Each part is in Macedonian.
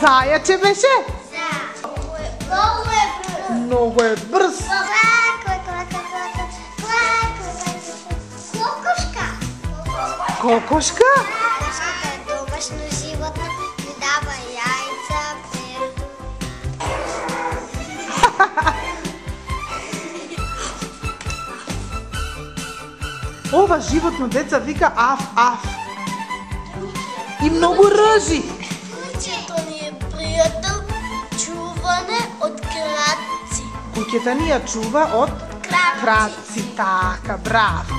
Зајаче беше? Да. Много е брз. Кокошка. Кокошка? Кокошката е домашно животно, ни дава яйца, Ова животно, деца, вика аф. И многу ржи. Куќето ни е пријател, чуване од крадци. Куќата ни ја чува од крадци. Така, браво.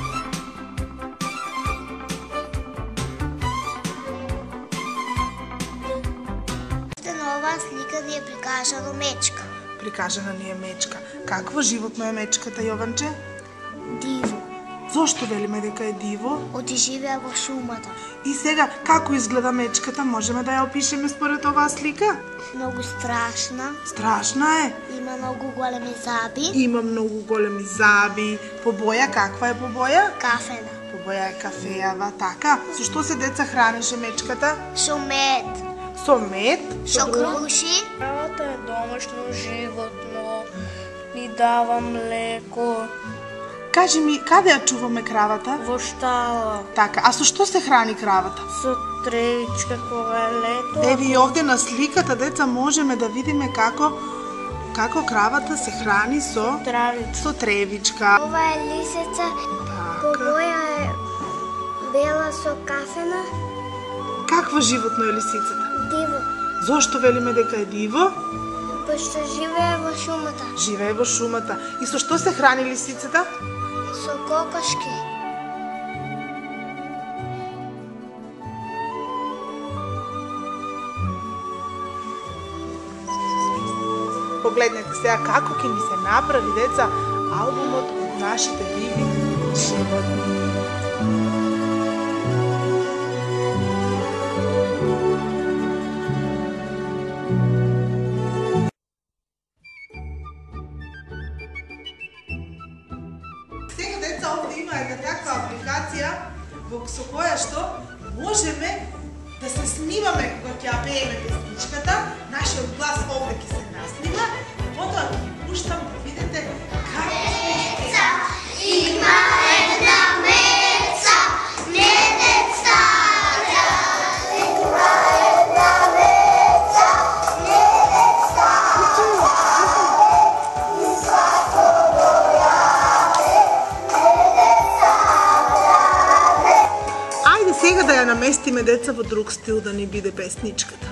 На оваа слика ни е прикажано мечка. Прикажана ни е мечка. Какво животно е мечката, Јованче? Диво. Зошто велиме дека е диво? Оти живеа во шумата. И сега, како изгледа мечката? Можеме да ја опишеме според оваа слика? Многу страшна. Страшна е. Има многу големи заби. Има многу големи заби. По боја, каква е по боја? Кафена. По боја е кафејава, така. Со што се деца хранеше мечката? Со мед. Со мед? Со круши. Кравата е домашно животно, ни дава млеко, Кажи ми, каде ја чуваме кравата? во штала, Така, а со што се храни кравата? со тревичка кога е лето. Еви и овде на сликата, деца, можеме да видиме како кравата се храни со Травица. со тревичка. Ова е лисица. По Така. боја е бела со кафена. Какво животно е лисицата? Диво. Зошто велиме дека е диво? Пошто живее во шумата. Живее во шумата. И со што се храни лисицата? Со кокошки. Погледнете сега како ќе ни се направи, деца, албумот од нашите диви животни. Сега, деца, овде има една таква апликација со која што можеме да се снимаме кога ќе ја пееме песничката, нашиот глас овде ќе се наснима, потоа ќе ги пуштам да видите како Меца, има една меца, не деца, има една меца, не деца. И свако дојаде, не деца, Ајде сега да ја наместиме, деца, во друг стил да ни биде песничката.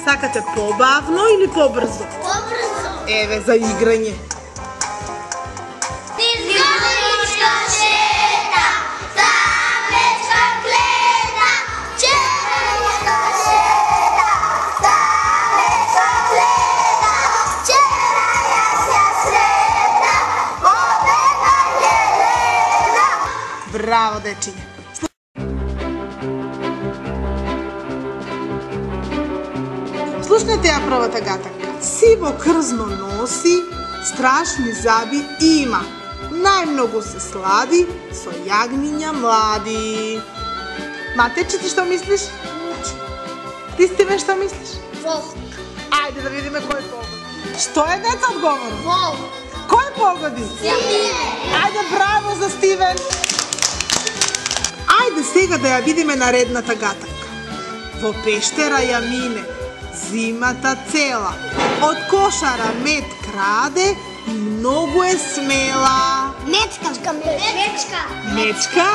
Сакате побавно или побрзо? Побрзо. Еве, за играње. Низгоричка шета, там мечка гледа, черничка шета, там мечка гледа, вчера јас ја сретна, побега Јелена. Браво, дечиња. Слушнете ја првата гатанка. Сиво крзно носи, страшни заби има. Најмногу се слади со јагниња млади. Матече, ти што мислиш? Ти, Стивен, што мислиш? Волк. Ајде да видиме кој погоди. Што е, деца, одговор? Волк. Кој погоди? Ајде, браво за Стивен! Ајде сега да ја видиме наредната гатанка. Во пештера ја мине зимата цела. Од кошара мед краде и многу е смела. Мечка. Мечка. Мечка?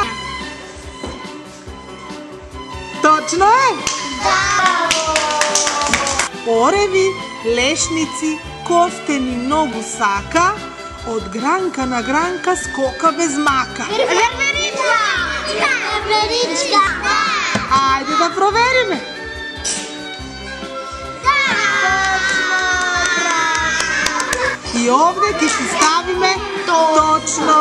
Точно е! Ореви, лешници, костени ногу сака, од гранка на гранка скока без мака. Верверичка. Верверичка. Ајде да провериме. И овде ќе си ставиме точно.